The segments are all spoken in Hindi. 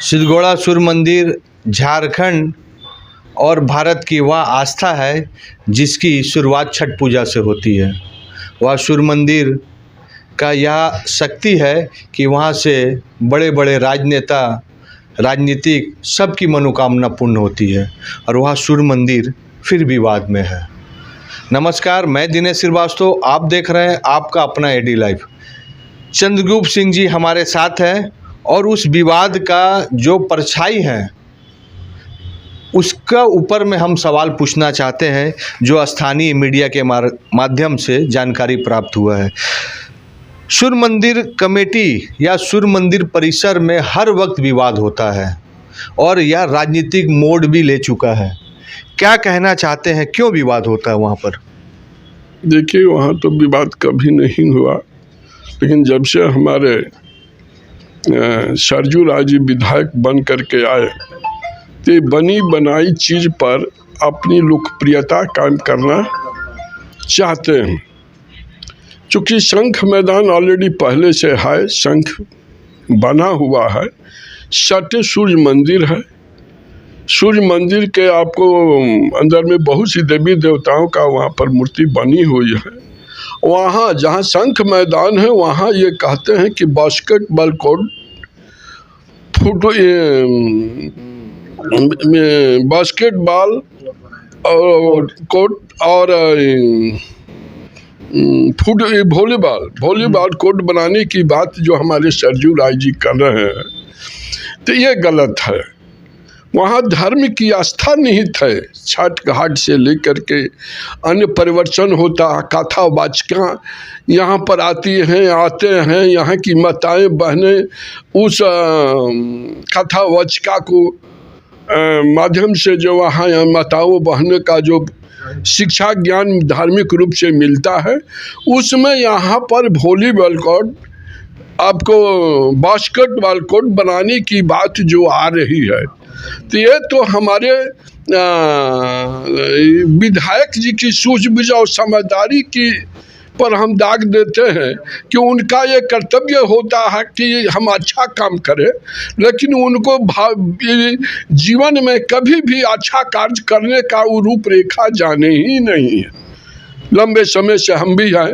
सिद्धगोड़ा सूर्य मंदिर झारखंड और भारत की वह आस्था है जिसकी शुरुआत छठ पूजा से होती है। वह सूर्य मंदिर का यह शक्ति है कि वहाँ से बड़े बड़े राजनेता, राजनीतिक सबकी मनोकामना पूर्ण होती है और वह सूर्य मंदिर फिर विवाद में है। नमस्कार, मैं दिनेश श्रीवास्तव, आप देख रहे हैं आपका अपना एडी लाइफ। चंद्रगुप्त सिंह जी हमारे साथ हैं और उस विवाद का जो परछाई है उसका ऊपर में हम सवाल पूछना चाहते हैं जो स्थानीय मीडिया के माध्यम से जानकारी प्राप्त हुआ है। सूर्य मंदिर कमेटी या सूर्य मंदिर परिसर में हर वक्त विवाद होता है और यह राजनीतिक मोड़ भी ले चुका है। क्या कहना चाहते हैं, क्यों विवाद होता है वहाँ पर? देखिए, वहाँ तो विवाद कभी नहीं हुआ, लेकिन जब से हमारे सरजू राय जी विधायक बन करके आए तो बनी बनाई चीज़ पर अपनी लोकप्रियता कायम करना चाहते हैं। चूँकि शंख मैदान ऑलरेडी पहले से है, शंख बना हुआ है, सत्य सूर्य मंदिर है। सूर्य मंदिर के आपको अंदर में बहुत सी देवी देवताओं का वहाँ पर मूर्ति बनी हुई है। वहाँ जहाँ शंख मैदान है वहाँ ये कहते हैं कि बास्केटबॉल कोर्ट, बास्केटबॉल और कोर्ट और वॉलीबॉल कोर्ट बनाने की बात जो हमारे सरजू राय जी कर रहे हैं तो ये गलत है। वहाँ धर्म की आस्था निहित है। छठ घाट से लेकर के अन्य परिवर्तन होता, कथा वाचिका यहाँ पर आती हैं, आते हैं, यहाँ की माताएं बहनें उस कथा वाचिका को माध्यम से जो वहाँ माताओं बहनों का जो शिक्षा ज्ञान धार्मिक रूप से मिलता है, उसमें यहाँ पर वॉलीबॉल कोर्ट, आपको बास्केटबॉल कोर्ट बनाने की बात जो आ रही है तो ये तो हमारे विधायक जी की सूझबूझ और समझदारी की पर हम दाग देते हैं कि उनका ये कर्तव्य होता है कि हम अच्छा काम करें, लेकिन उनको जीवन में कभी भी अच्छा कार्य करने का वो रूपरेखा जाने ही नहीं है। लंबे समय से हम भी हैं,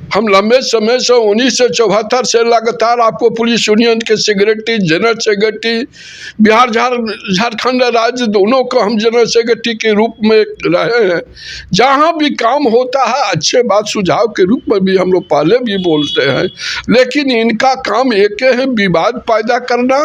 हम लंबे समय से 1974 से लगातार आपको पुलिस यूनियन के secretary, general secretary, Bihar Jharkhand राज्य दोनों को हम जनरल सेक्रेटरी के रूप में रहे हैं। जहाँ भी काम होता है अच्छे बात सुझाव के रूप में भी हम लोग पहले भी बोलते हैं, लेकिन इनका काम एक है विवाद पैदा करना,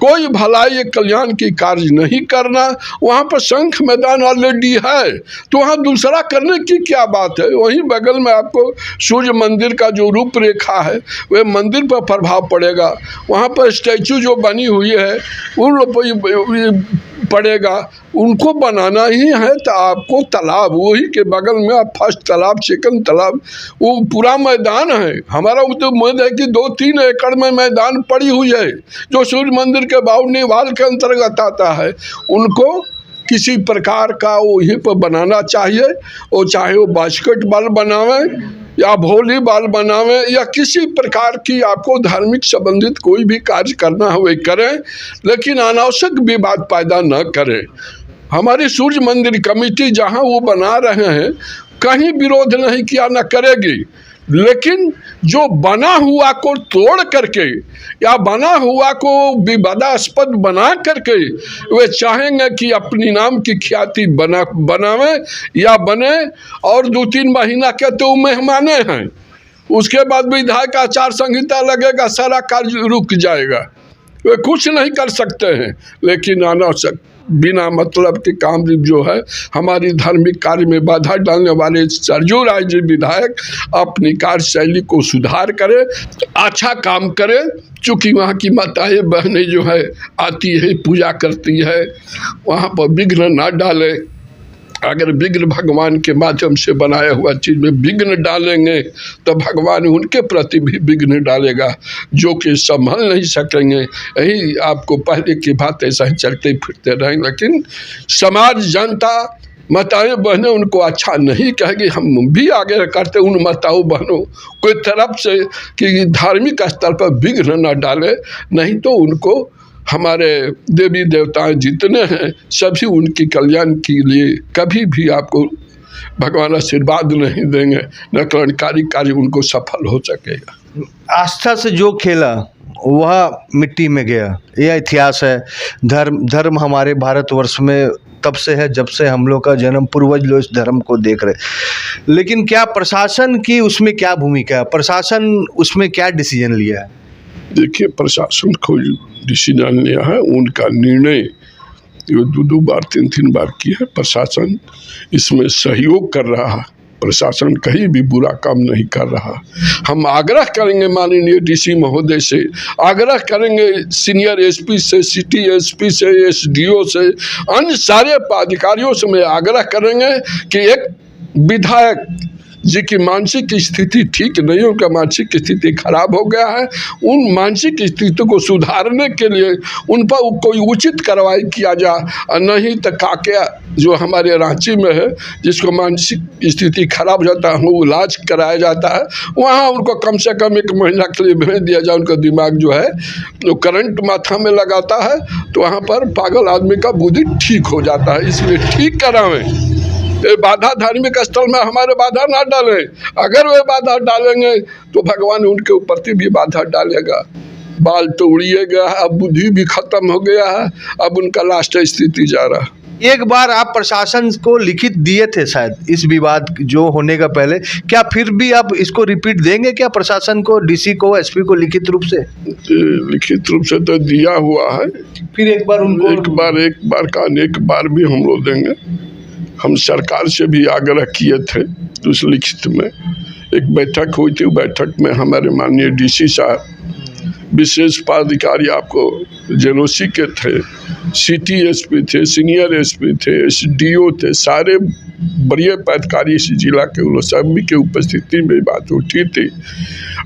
कोई भलाई कल्याण की कार्य नहीं करना। वहाँ पर शंख मैदान ऑलरेडी है तो वहाँ दूसरा करने की क्या बात है? वहीं बगल में आपको सूर्य मंदिर का जो रूपरेखा है वह मंदिर पर प्रभाव पड़ेगा। वहाँ पर स्टैचू जो बनी हुई है उन पड़ेगा, उनको बनाना ही है तो आपको तालाब वही के बगल में आप फर्स्ट तालाब, सेकंड तालाब, वो पूरा मैदान है। हमारा तो उम्मीद है कि 2-3 एकड़ में मैदान पड़ी हुई है जो सूर्य मंदिर के बाउंड्री वाल के अंतर्गत आता है। उनको किसी प्रकार का वहीं पर बनाना चाहिए, और चाहे वो बास्केटबॉल बनावे या वॉलीबॉल बनावे या किसी प्रकार की आपको धार्मिक संबंधित कोई भी कार्य करना है वे करें, लेकिन अनावश्यक विवाद पैदा न करें। हमारी सूर्य मंदिर कमेटी जहां वो बना रहे हैं कहीं विरोध नहीं किया, न करेगी, लेकिन जो बना हुआ को तोड़ करके या बना हुआ को विवादास्पद बना करके वे चाहेंगे कि अपनी नाम की ख्याति बनावे या बने, और 2-3 महीना के तो मेहमाने हैं, उसके बाद विधायक आचार संहिता लगेगा, सारा कार्य रुक जाएगा। वे कुछ नहीं कर सकते हैं, लेकिन अनावश्यक बिना मतलब के काम जो है हमारी धार्मिक कार्य में बाधा डालने वाले सरजू राय जी विधायक अपनी कार्यशैली को सुधार करें, अच्छा काम करें। चूँकि वहाँ की माताएं बहनें जो है आती है, पूजा करती है, वहाँ पर विघ्न ना डाले। अगर विघ्न भगवान के माध्यम से बनाया हुआ चीज़ में विघ्न डालेंगे तो भगवान उनके प्रति भी विघ्न डालेगा जो कि संभल नहीं सकेंगे। यही आपको पहले की बात ऐसा ही चलते फिरते रहेंगे, लेकिन समाज, जनता, माताएं बहनें उनको अच्छा नहीं कहेगी। हम भी आगे करते उन माताओं बहनों कोई तरफ से कि धार्मिक स्तर पर विघ्न न डाले, नहीं तो उनको हमारे देवी देवता जितने हैं सभी उनकी कल्याण के लिए कभी भी आपको भगवान आशीर्वाद नहीं देंगे, न कल्याणकारी कार्य उनको सफल हो सकेगा। आस्था से जो खेला वह मिट्टी में गया, यह इतिहास है। धर्म हमारे भारतवर्ष में तब से है जब से हम लोग का जन्म, पूर्वज लोग इस धर्म को देख रहे। लेकिन क्या प्रशासन की उसमें क्या भूमिका है? प्रशासन उसमें क्या डिसीजन लिया है? देखिए, प्रशासन को डिसीजन लिया है, उनका निर्णय जो 2 बार 3 बार किया है। प्रशासन इसमें सहयोग कर रहा है, प्रशासन कहीं भी बुरा काम नहीं कर रहा। हम आग्रह करेंगे माननीय डीसी महोदय से, आग्रह करेंगे सीनियर एसपी से, सिटी एसपी से, एसडीओ से, अन्य सारे पदाधिकारियों से मैं आग्रह करेंगे कि एक विधायक जी की मानसिक स्थिति ठीक नहीं है, उनका मानसिक स्थिति खराब हो गया है। उन मानसिक स्थिति को सुधारने के लिए उन पर कोई उचित कार्रवाई किया जाए, और नहीं तो काके जो हमारे रांची में है जिसको मानसिक स्थिति खराब हो जाता है, वो इलाज कराया जाता है, वहाँ उनको कम से कम 1 महीना के लिए भेज दिया जाए। उनका दिमाग जो है वो करंट माथा में लगाता है, तो वहाँ पर पागल आदमी का बुद्धि ठीक हो जाता है। इसलिए ठीक करावें। बाधा धार्मिक स्थल में हमारे बाधा ना डालें, अगर वे बाधा डालेंगे तो भगवान उनके ऊपर भी बाधा डालेगा। बाल तो उड़िए गया है, अब बुद्धि भी खत्म हो गया है, अब उनका लास्ट स्थिति जा रहा है। एक बार आप प्रशासन को लिखित दिए थे शायद इस विवाद जो होने का पहले, क्या फिर भी आप इसको रिपीट देंगे क्या प्रशासन को, डीसी को, एसपी को लिखित रूप से? लिखित रूप से तो दिया हुआ है, फिर एक बार उनको एक बार का अनेक बार भी हम लोग देंगे। हम सरकार से भी आग्रह किए थे, उस लिखित में एक बैठक हुई थी। बैठक में हमारे माननीय डीसी साहब, विशेष पदाधिकारी आपको जेनोसी के थे, सिटी एसपी थे, सीनियर एसपी थे, एसडीओ थे, सारे बड़े पदाधिकारी इस जिला के, उन सभी के उपस्थिति में बात उठी थी।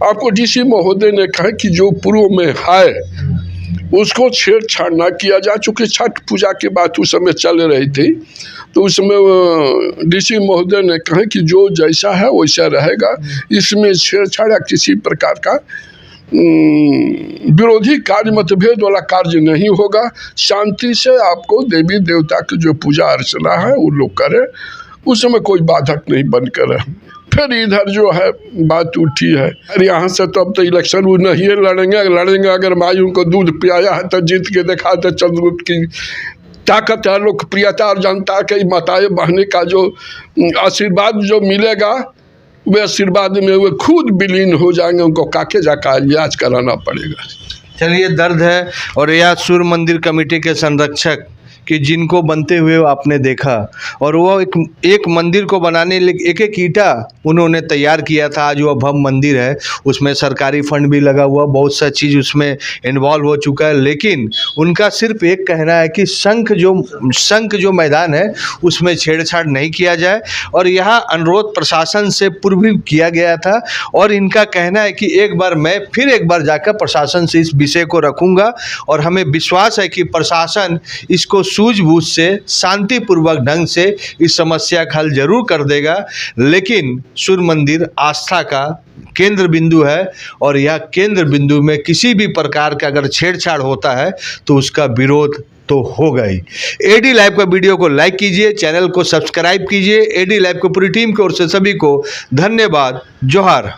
आपको डीसी महोदय ने कहा कि जो पूर्व में है उसको छेड़छाड़ ना किया जाए। चूँकि छठ पूजा की बात उस समय चल रही थी, तो उसमें डीसी महोदय ने कहा कि जो जैसा है वैसा रहेगा, इसमें छेड़छाड़ या किसी प्रकार का विरोधी कार्य, मतभेद वाला कार्य नहीं होगा। शांति से आपको देवी देवता की जो पूजा अर्चना है वो लोग करें, उसमें कोई बाधक नहीं बनकर है। फिर इधर जो है बात उठी है, अरे यहाँ से तो अब तो इलेक्शन वो नहीं लड़ेंगे अगर माई उनको दूध पियाया है तो जीत के दिखा तो चंद्रगुप्त की ताकत है, लोकप्रियता और जनता के माताएं बहने का जो आशीर्वाद जो मिलेगा, वे आशीर्वाद में वे खुद विलीन हो जाएंगे। उनको काके जाकर इलाज कराना पड़ेगा। चलिए, दर्द है। और यह सूर्य मंदिर कमेटी के संरक्षक कि जिनको बनते हुए आपने देखा, और वो एक मंदिर को बनाने एक ईंटा उन्होंने तैयार किया था। आज वह भव्य मंदिर है, उसमें सरकारी फंड भी लगा हुआ, बहुत सा चीज़ उसमें इन्वॉल्व हो चुका है। लेकिन उनका सिर्फ एक कहना है कि शंख जो मैदान है उसमें छेड़छाड़ नहीं किया जाए। और यहाँ अनुरोध प्रशासन से पूर्व भी किया गया था, और इनका कहना है कि मैं फिर एक बार जाकर प्रशासन से इस विषय को रखूँगा, और हमें विश्वास है कि प्रशासन इसको सूझबूझ से शांतिपूर्वक ढंग से इस समस्या का हल जरूर कर देगा। लेकिन सूर्य मंदिर आस्था का केंद्र बिंदु है, और यह केंद्र बिंदु में किसी भी प्रकार का अगर छेड़छाड़ होता है तो उसका विरोध तो होगा ही। एडी लाइव का वीडियो को लाइक कीजिए, चैनल को सब्सक्राइब कीजिए। एडी लाइव को पूरी टीम की ओर से सभी को धन्यवाद। जोहार।